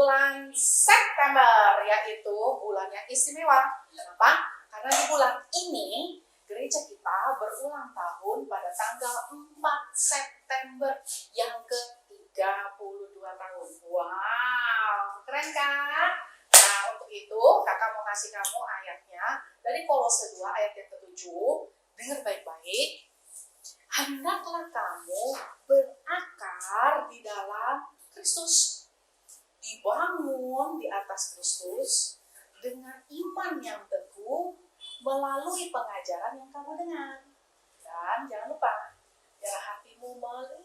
bulan September, yaitu bulan yang istimewa. Kenapa? Karena di bulan ini gereja kita berulang tahun pada tanggal 4 September yang ke-32 tahun. Wow, keren kan? Nah, untuk itu kakak mau kasih kamu ayatnya dari Kolose 2 ayat yang ke-7. Dengar baik-baik. Hendaklah kamu berakar di dalam Kristus, dibangun di atas Kristus dengan iman yang teguh melalui pengajaran yang kamu dengar. Dan jangan lupa, biar hatimu melimpah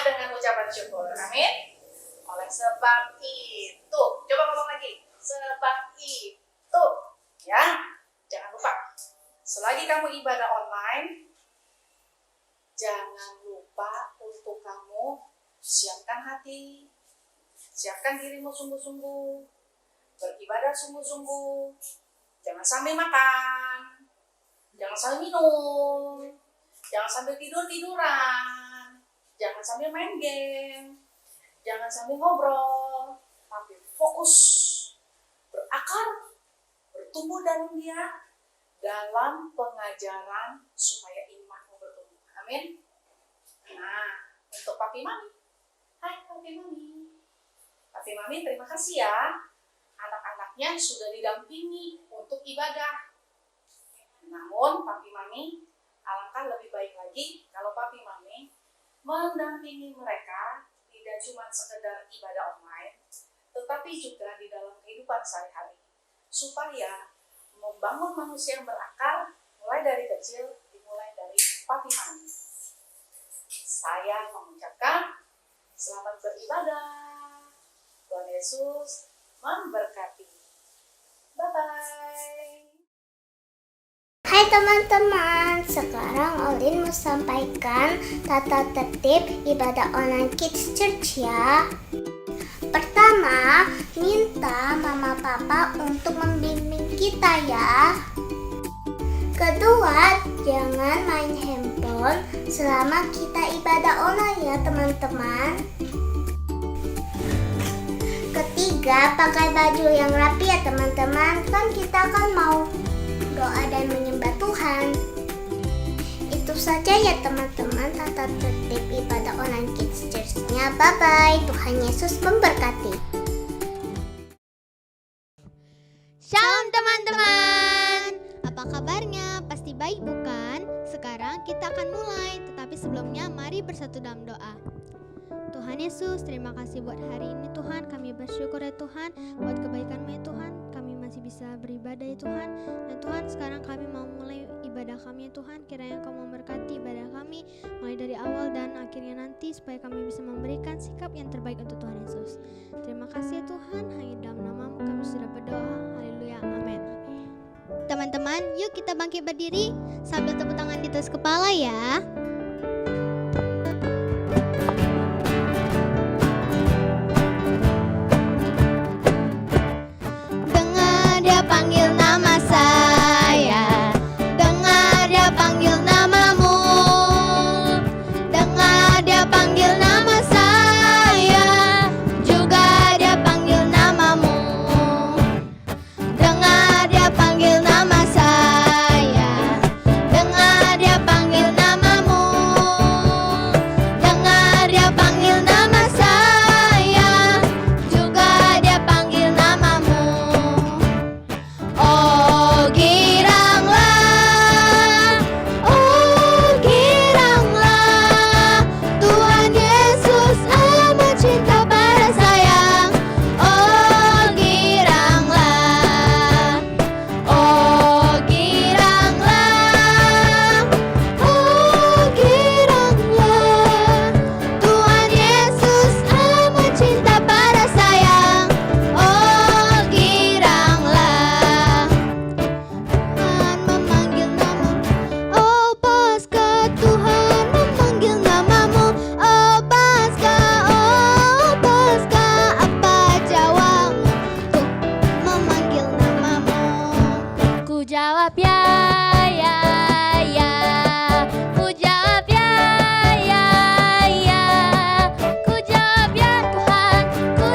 dengan ucapan syukur. Amin. Oleh sebab itu, coba ngomong lagi. Sebab itu, ya, jangan lupa. Selagi kamu ibadah online, jangan lupa untuk kamu siapkan hati, siapkan dirimu sungguh-sungguh, beribadah sungguh-sungguh. Jangan sambil makan, jangan sambil minum, jangan sambil tidur-tiduran, jangan sambil main game, jangan sambil ngobrol, tapi fokus, berakar, bertumbuh dalam Dia, dalam pengajaran supaya imanmu bertumbuh. Amin. Nah, untuk Papi Mami. Hai Papi Mami. Papi Mami terima kasih ya. Anak-anaknya sudah didampingi untuk ibadah. Namun Papi Mami, alangkah lebih baik lagi kalau Papi Mami mendampingi mereka tidak cuma sekedar ibadah online, tetapi juga di dalam kehidupan sehari-hari. Supaya membangun manusia yang berakal mulai dari kecil, dimulai dari Papi Mami. Saya mengucapkan selamat beribadah. Tuhan Yesus memberkati. Bye-bye. Hai teman-teman, sekarang Olin mau sampaikan tata tertib ibadah online Kids Church ya. Pertama, minta mama papa untuk membimbing kita ya. Kedua, jangan main handphone selama kita ibadah online ya teman-teman. Ketiga, pakai baju yang rapi ya teman-teman. Kan kita kan mau doa dan menyembah Tuhan. Itu saja ya teman-teman tata tertib ibadah online Kids Church-nya. Bye-bye. Tuhan Yesus memberkati. Shalom teman-teman. Apa kabarnya? Pasti baik bukan? Sekarang kita akan mulai. Tetapi sebelumnya mari bersatu dalam doa. Tuhan Yesus, terima kasih buat hari ini Tuhan. Kami bersyukur ya Tuhan buat kebaikan-Mu ya Tuhan. Kami masih bisa beribadah ya Tuhan. Dan Tuhan, sekarang kami mau mulai ibadah kami ya Tuhan. Kiranya Engkau memberkati ibadah kami mulai dari awal dan akhirnya nanti, supaya kami bisa memberikan sikap yang terbaik untuk Tuhan Yesus. Terima kasih ya Tuhan. Hanya dalam nama-Mu kami sudah berdoa. Haleluya. Amin. Teman-teman, yuk kita bangkit berdiri sambil tepuk tangan di atas kepala ya. Panggil nama saya, dengar dia panggil namamu, dengar dia panggil nama saya, juga dia panggil namamu, dengar dia panggil nama saya, dengar dia panggil namamu, dengar dia panggil nama saya, juga dia panggil namamu. Oh giranglah, Tuhan Yesus amat cinta pada sayang. Oh giranglah, Tuhan Yesus amat cinta pada sayang. Oh giranglah. Tuhan memanggil namamu, oh Paskah. Tuhan memanggil namamu, oh Paskah, apa jawabmu untuk memanggil namamu? Ku jawab ya, ku jawab ya, ku jawab ya Tuhan, ku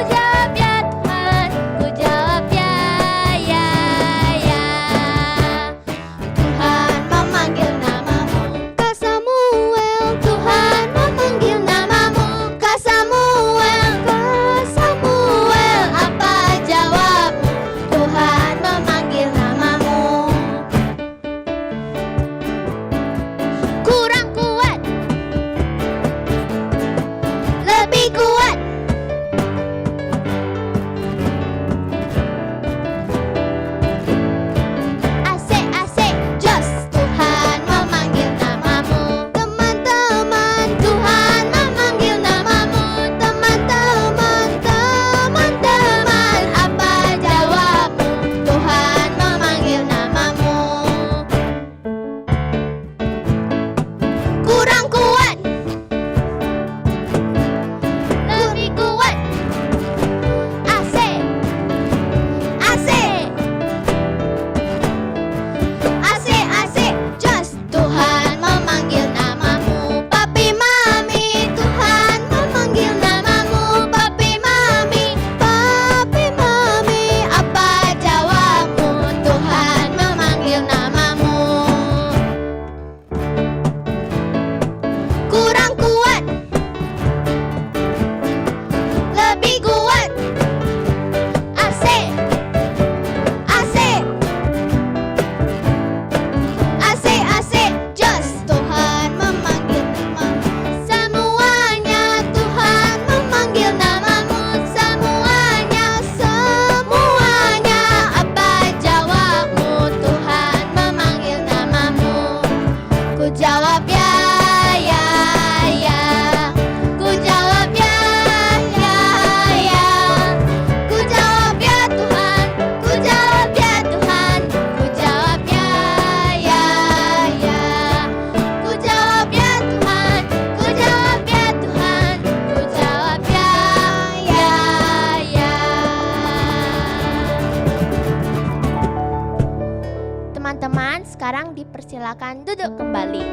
sekarang dipersilakan duduk kembali.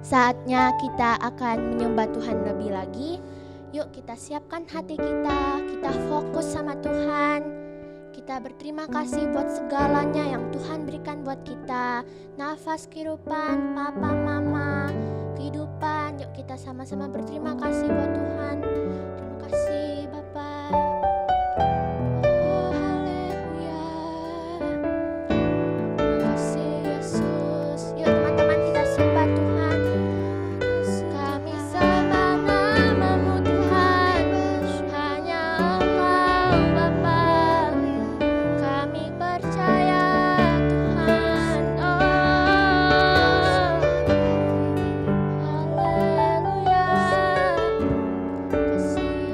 Saatnya kita akan menyembah Tuhan lebih lagi. Yuk kita siapkan hati kita fokus sama Tuhan. Kita berterima kasih buat segalanya yang Tuhan berikan buat kita. Nafas kehidupan, papa, mama, kehidupan. Yuk kita sama-sama berterima kasih buat Tuhan. Terima kasih Bapa. Oh haleluya. Terima kasih Yesus. Yuk teman-teman kita sembah Tuhan. Kami sembah nama-Mu Tuhan. Hanya Engkau Bapa. Kami percaya Tuhan. Oh haleluya. Kasih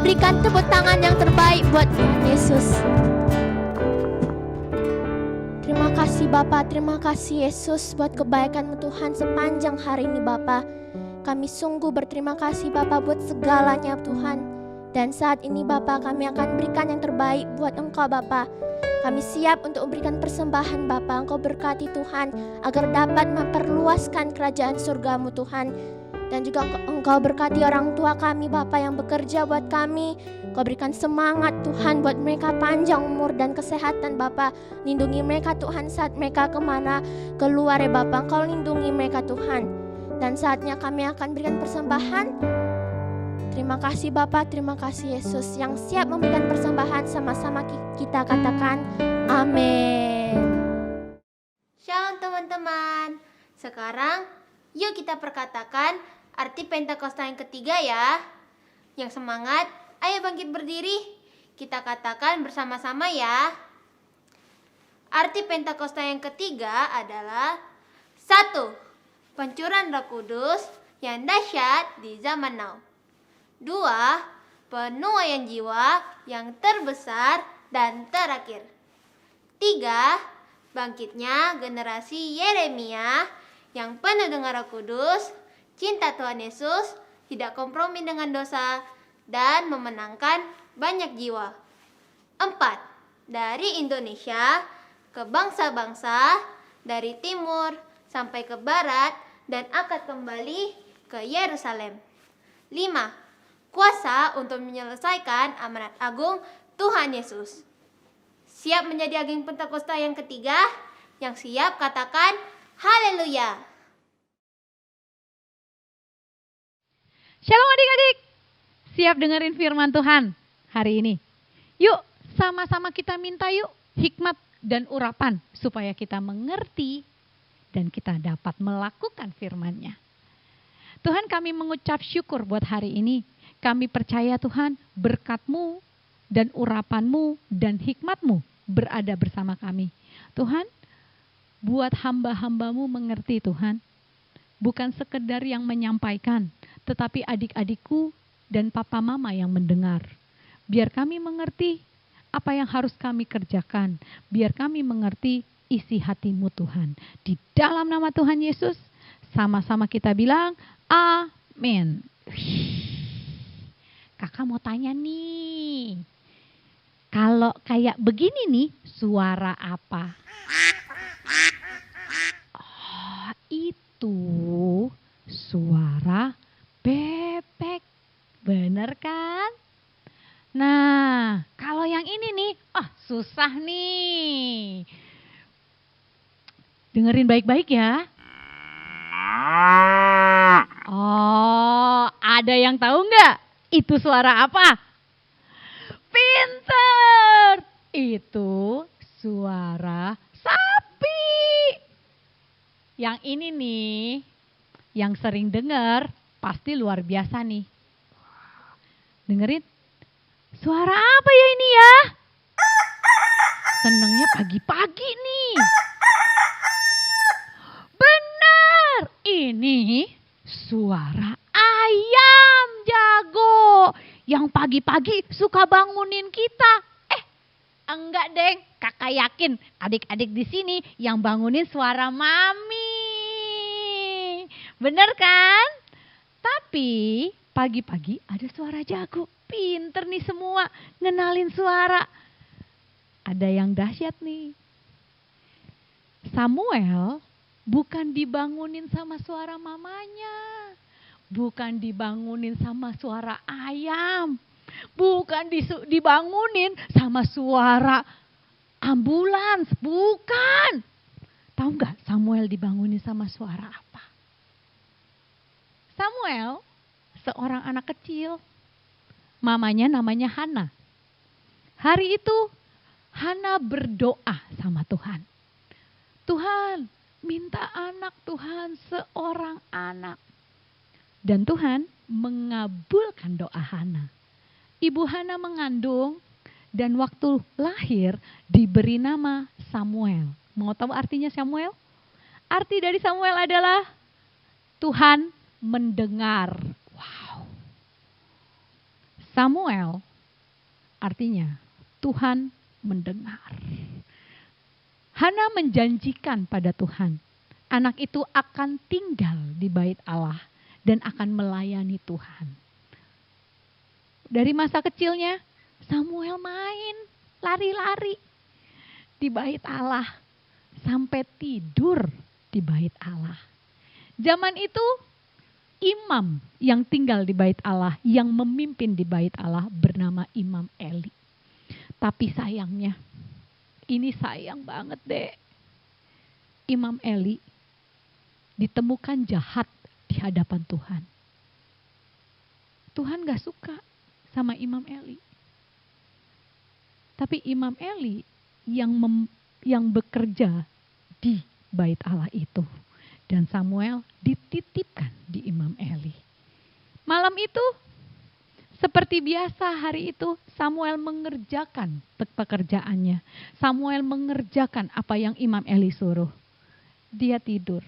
berikan tepuk tangan yang terbaik buat Tuhan Yesus. Terima kasih Bapa, terima kasih Yesus buat kebaikan-Mu Tuhan sepanjang hari ini Bapa. Kami sungguh berterima kasih Bapa buat segalanya Tuhan. Dan saat ini Bapa, kami akan berikan yang terbaik buat Engkau Bapa. Kami siap untuk memberikan persembahan Bapa. Engkau berkati Tuhan agar dapat memperluaskan kerajaan surga-Mu Tuhan. Dan juga Engkau berkati orang tua kami Bapa yang bekerja buat kami. Engkau berikan semangat Tuhan buat mereka panjang umur dan kesehatan Bapa. Lindungi mereka Tuhan saat mereka kemana keluar ya Bapa. Engkau lindungi mereka Tuhan. Dan saatnya kami akan berikan persembahan. Terima kasih Bapa, terima kasih Yesus yang siap memberikan persembahan. Sama-sama kita katakan amin. Shalom teman-teman. Sekarang yuk kita perkatakan arti Pentakosta yang ketiga ya. Yang semangat, ayo bangkit berdiri. Kita katakan bersama-sama ya. Arti Pentakosta yang ketiga adalah 1. Pencurahan Roh Kudus yang dahsyat di zaman now. 2. Penuaian jiwa yang terbesar dan terakhir. 3. Bangkitnya generasi Yeremia yang penuh dengan Roh Kudus, cinta Tuhan Yesus, tidak kompromi dengan dosa, dan memenangkan banyak jiwa. 4. Dari Indonesia ke bangsa-bangsa, dari timur sampai ke barat, dan akan kembali ke Yerusalem. 5. Kuasa untuk menyelesaikan amanat agung Tuhan Yesus. Siap menjadi agen Pentakosta yang ketiga? Yang siap katakan haleluya. Shalom adik-adik, siap dengerin firman Tuhan hari ini. Yuk sama-sama kita minta yuk hikmat dan urapan supaya kita mengerti dan kita dapat melakukan firman-Nya. Tuhan, kami mengucap syukur buat hari ini. Kami percaya Tuhan berkat-Mu dan urapan-Mu dan hikmat-Mu berada bersama kami. Tuhan, buat hamba-hamba-Mu mengerti Tuhan. Bukan sekedar yang menyampaikan, tetapi adik-adikku dan papa mama yang mendengar. Biar kami mengerti apa yang harus kami kerjakan. Biar kami mengerti isi hati-Mu Tuhan. Di dalam nama Tuhan Yesus, sama-sama kita bilang, amin. Kakak mau tanya nih, kalau kayak begini nih, suara apa? Oh, itu suara bebek. Bener kan? Nah, kalau yang ini nih, susah nih. Dengerin baik-baik ya. Oh, ada yang tahu nggak? Itu suara apa? Pinter! Itu suara sapi. Yang ini nih, yang sering dengar, pasti luar biasa nih. Dengerin. Suara apa ya ini ya? Senengnya pagi-pagi nih. Benar, ini suara ayam jago yang pagi-pagi suka bangunin kita. Enggak deng, kakak yakin adik-adik di sini yang bangunin suara mami. Bener kan? Tapi pagi-pagi ada suara jago. Pinter nih semua ngenalin suara. Ada yang dahsyat nih. Samuel bukan dibangunin sama suara mamanya. Bukan dibangunin sama suara ayam. Bukan dibangunin sama suara ambulans. Bukan. Tahu nggak Samuel dibangunin sama suara apa? Samuel seorang anak kecil. Mamanya namanya Hana. Hari itu Hana berdoa sama Tuhan. Tuhan, minta anak Tuhan, seorang anak. Dan Tuhan mengabulkan doa Hana. Ibu Hana mengandung dan waktu lahir diberi nama Samuel. Mau tahu artinya Samuel? Arti dari Samuel adalah Tuhan mendengar. Wow. Samuel artinya Tuhan mendengar. Hana menjanjikan pada Tuhan, anak itu akan tinggal di bait Allah dan akan melayani Tuhan. Dari masa kecilnya, Samuel main, lari-lari di bait Allah, sampai tidur di bait Allah. Zaman itu, imam yang tinggal di bait Allah, yang memimpin di bait Allah bernama Imam Eli. Tapi sayangnya, ini sayang banget deh. Imam Eli ditemukan jahat di hadapan Tuhan. Tuhan gak suka sama Imam Eli. Tapi Imam Eli yang bekerja di bait Allah itu. Dan Samuel dititipkan di Imam Eli. Malam itu, seperti biasa hari itu, Samuel mengerjakan pekerjaannya. Samuel mengerjakan apa yang Imam Eli suruh. Dia tidur.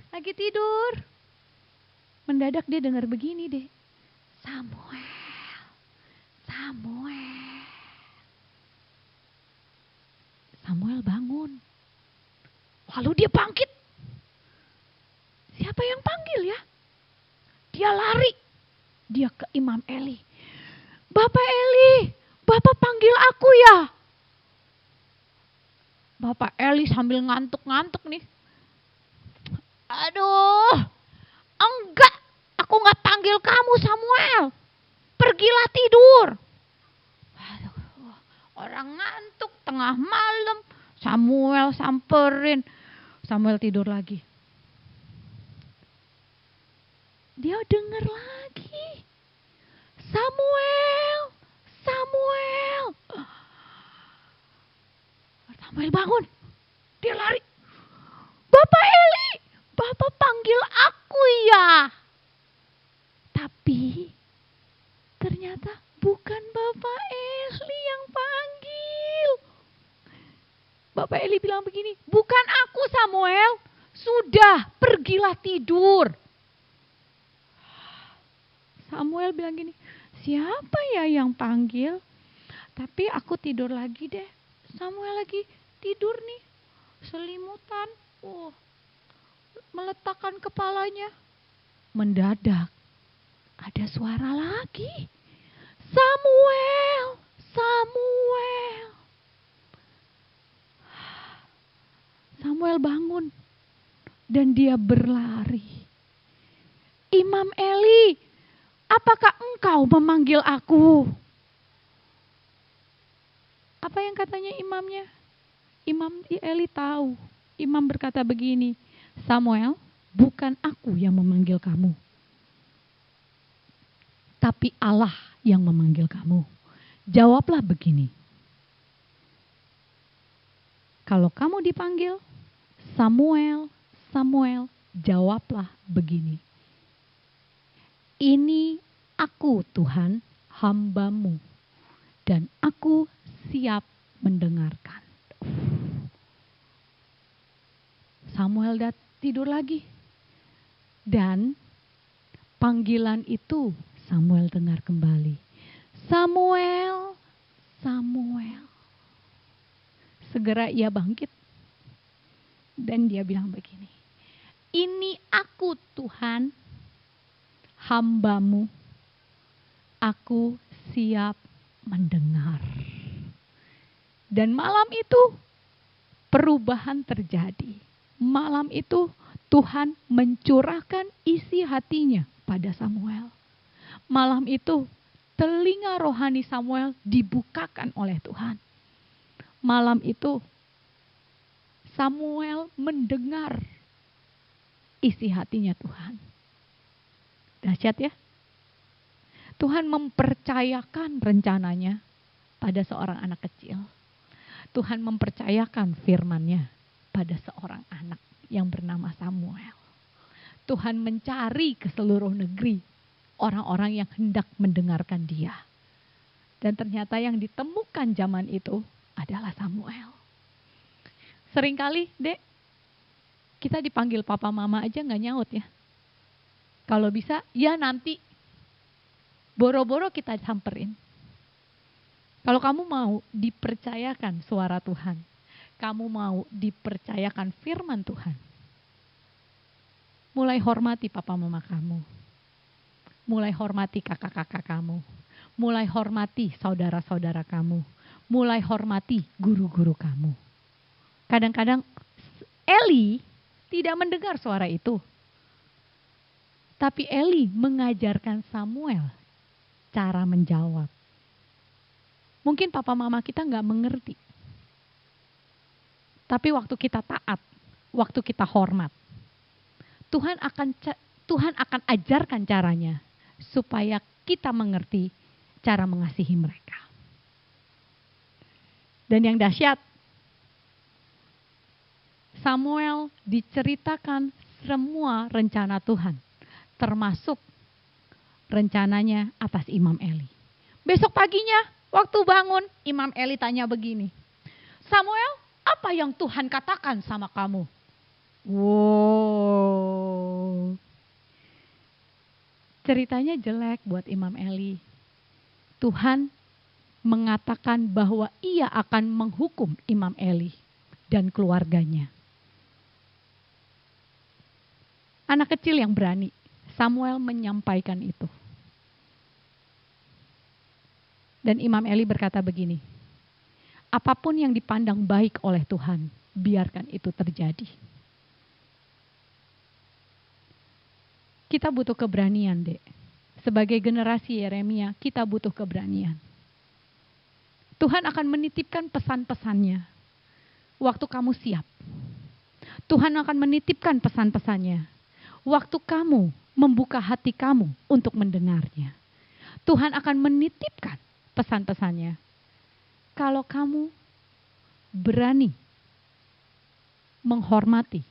Lagi tidur. Mendadak dia dengar begini deh. Samuel. Samuel bangun. Lalu dia bangkit. Siapa yang panggil ya? Dia lari. Dia ke Imam Eli. Bapak Eli, Bapak panggil aku ya? Bapak Eli sambil ngantuk-ngantuk nih. Aduh, enggak, aku gak panggil kamu Samuel. Pergilah tidur. Aduh, orang ngantuk tengah malam. Samuel samperin. Samuel tidur lagi. Dia dengar lagi. Samuel. Samuel bangun. Dia lari. Bapak Eli, Bapak panggil aku ya. Tapi ternyata bukan Bapak Eli yang panggil. Bapak Eli bilang begini, bukan aku Samuel. Sudah, pergilah tidur. Samuel bilang gini, siapa ya yang panggil? Tapi aku tidur lagi deh. Samuel lagi tidur nih, selimutan. Meletakkan kepalanya. Mendadak ada suara lagi. Samuel. Samuel bangun dan dia berlari. Imam Eli, apakah engkau memanggil aku? Apa yang katanya imamnya? Imam Eli tahu. Imam berkata begini, Samuel, bukan aku yang memanggil kamu. Tapi Allah yang memanggil kamu. Jawablah begini. Kalau kamu dipanggil, Samuel, jawablah begini. Ini aku Tuhan, hamba-Mu, dan aku siap mendengarkan. Samuel tidur lagi. Dan panggilan itu Samuel dengar kembali. Samuel. Segera ia bangkit. Dan dia bilang begini. Ini aku Tuhan, hamba-Mu. Aku siap mendengar. Dan malam itu perubahan terjadi. Malam itu Tuhan mencurahkan isi hatinya pada Samuel. Malam itu telinga rohani Samuel dibukakan oleh Tuhan. Malam itu Samuel mendengar isi hatinya Tuhan. Dahsyat ya. Tuhan mempercayakan rencananya pada seorang anak kecil. Tuhan mempercayakan firman-Nya pada seorang anak yang bernama Samuel. Tuhan mencari ke seluruh negeri orang-orang yang hendak mendengarkan Dia. Dan ternyata yang ditemukan zaman itu adalah Samuel. Seringkali, Dek, kita dipanggil papa mama aja gak nyaut ya. Kalau bisa, ya nanti. Boro-boro kita samperin. Kalau kamu mau dipercayakan suara Tuhan, kamu mau dipercayakan firman Tuhan, mulai hormati papa mama kamu. Mulai hormati kakak-kakak kamu. Mulai hormati saudara-saudara kamu. Mulai hormati guru-guru kamu. Kadang-kadang Eli tidak mendengar suara itu. Tapi Eli mengajarkan Samuel cara menjawab. Mungkin papa mama kita nggak mengerti. Tapi waktu kita taat, waktu kita hormat, Tuhan akan ajarkan caranya supaya kita mengerti cara mengasihi mereka. Dan yang dahsyat, Samuel diceritakan semua rencana Tuhan, termasuk rencananya atas Imam Eli. Besok paginya, waktu bangun, Imam Eli tanya begini, Samuel, apa yang Tuhan katakan sama kamu? Wow. Ceritanya jelek buat Imam Eli. Tuhan mengatakan bahwa ia akan menghukum Imam Eli dan keluarganya. Anak kecil yang berani, Samuel menyampaikan itu. Dan Imam Eli berkata begini, apapun yang dipandang baik oleh Tuhan, biarkan itu terjadi. Kita butuh keberanian, Dek. Sebagai generasi Yeremia, kita butuh keberanian. Tuhan akan menitipkan pesan-pesannya waktu kamu siap. Tuhan akan menitipkan pesan-pesannya waktu kamu membuka hati kamu untuk mendengarnya. Tuhan akan menitipkan pesan-pesannya kalau kamu berani menghormati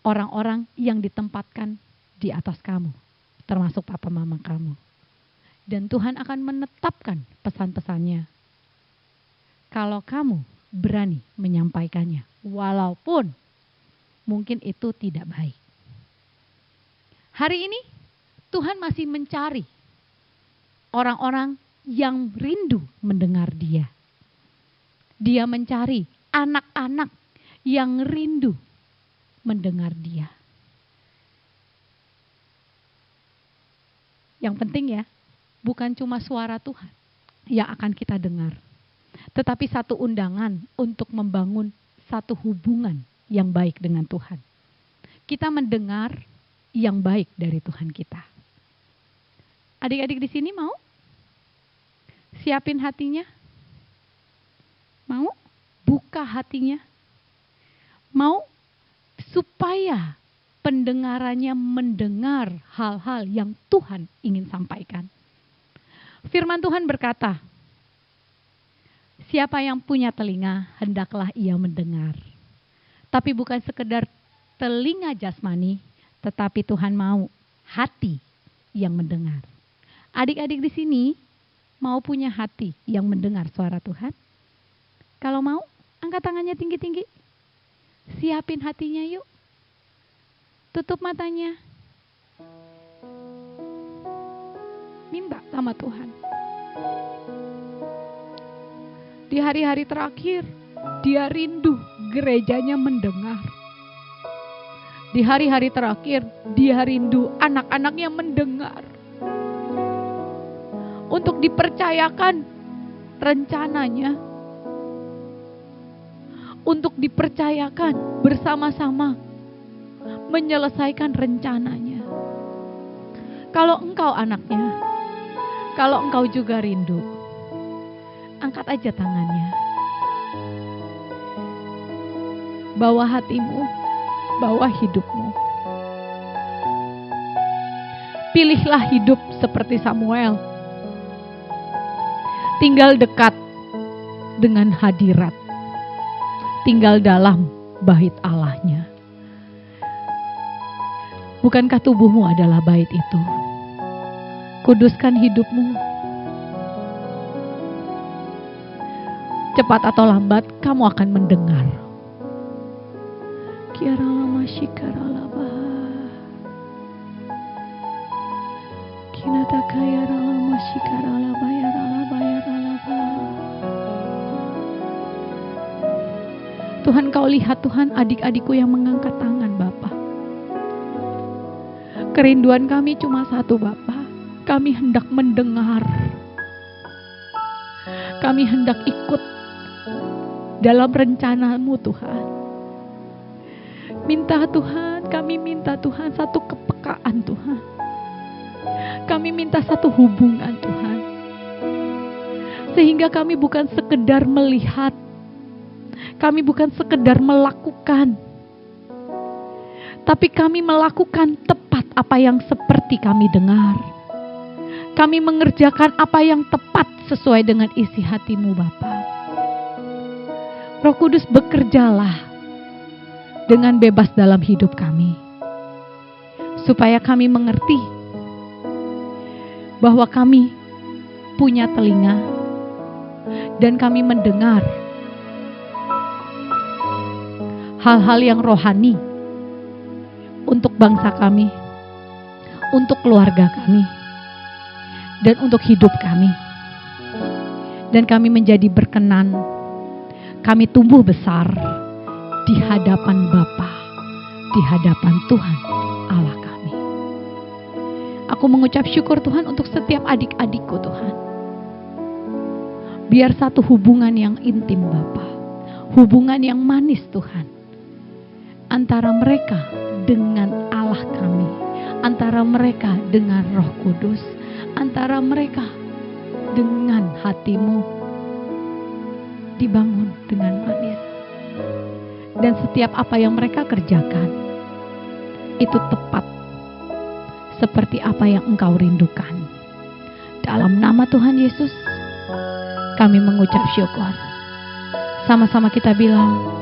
orang-orang yang ditempatkan di atas kamu, termasuk papa mama kamu. Dan Tuhan akan menetapkan pesan-pesannya kalau kamu berani menyampaikannya, walaupun mungkin itu tidak baik. Hari ini Tuhan masih mencari orang-orang yang rindu mendengar Dia. Dia mencari anak-anak yang rindu mendengar Dia. Yang penting ya, bukan cuma suara Tuhan yang akan kita dengar, tetapi satu undangan untuk membangun satu hubungan yang baik dengan Tuhan. Kita mendengar yang baik dari Tuhan kita. Adik-adik di sini mau? Siapin hatinya? Mau? Buka hatinya? Mau? Supaya pendengarannya mendengar hal-hal yang Tuhan ingin sampaikan. Firman Tuhan berkata, siapa yang punya telinga, hendaklah ia mendengar. Tapi bukan sekedar telinga jasmani, tetapi Tuhan mau hati yang mendengar. Adik-adik di sini mau punya hati yang mendengar suara Tuhan? Kalau mau, angkat tangannya tinggi-tinggi. Siapin hatinya yuk. Tutup matanya. Minta sama Tuhan. Di hari-hari terakhir, Dia rindu gerejanya mendengar. Di hari-hari terakhir, Dia rindu anak-anaknya mendengar. Untuk dipercayakan rencananya. Untuk dipercayakan bersama-sama menyelesaikan rencananya. Kalau engkau anaknya, kalau engkau juga rindu, angkat aja tangannya. Bawa hatimu, bawa hidupmu. Pilihlah hidup seperti Samuel. Tinggal dekat dengan hadirat. Tinggal dalam bait Allahnya. Bukankah tubuhmu adalah bait itu? Kuduskan hidupmu. Cepat atau lambat kamu akan mendengar. Tuhan, Kau lihat Tuhan adik-adikku yang mengangkat tangan Bapa. Kerinduan kami cuma satu Bapa. Kami hendak mendengar. Kami hendak ikut dalam rencana-Mu Tuhan. Kami minta Tuhan satu kepekaan Tuhan. Kami minta satu hubungan Tuhan. Sehingga kami bukan sekedar melihat. Kami bukan sekedar melakukan. Tapi kami melakukan tepat apa yang seperti kami dengar. Kami mengerjakan apa yang tepat sesuai dengan isi hati-Mu Bapa. Roh Kudus, bekerjalah dengan bebas dalam hidup kami. Supaya kami mengerti bahwa kami punya telinga dan kami mendengar hal-hal yang rohani untuk bangsa kami, untuk keluarga kami, dan untuk hidup kami. Dan kami menjadi berkenan, kami tumbuh besar di hadapan Bapa, di hadapan Tuhan Allah kami. Aku mengucap syukur Tuhan untuk setiap adik-adikku Tuhan. Biar satu hubungan yang intim Bapa, hubungan yang manis Tuhan, antara mereka dengan Allah kami, antara mereka dengan Roh Kudus, antara mereka dengan hati-Mu dibangun dengan manis. Dan setiap apa yang mereka kerjakan itu tepat seperti apa yang Engkau rindukan. Dalam nama Tuhan Yesus kami mengucap syukur. Sama-sama kita bilang